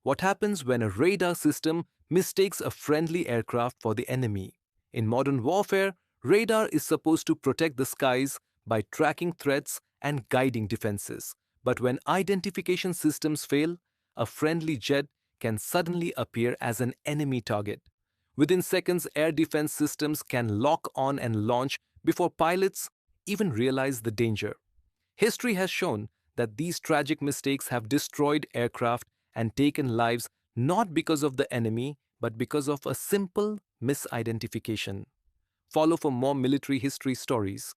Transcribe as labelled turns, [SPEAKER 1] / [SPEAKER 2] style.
[SPEAKER 1] What happens when a radar system mistakes a friendly aircraft for the enemy? In modern warfare, radar is supposed to protect the skies by tracking threats and guiding defenses. But when identification systems fail, a friendly jet can suddenly appear as an enemy target. Within seconds, air defense systems can lock on and launch before pilots even realize the danger. History has shown that these tragic mistakes have destroyed aircraft and taken lives not because of the enemy, but because of a simple misidentification. Follow for more military history stories.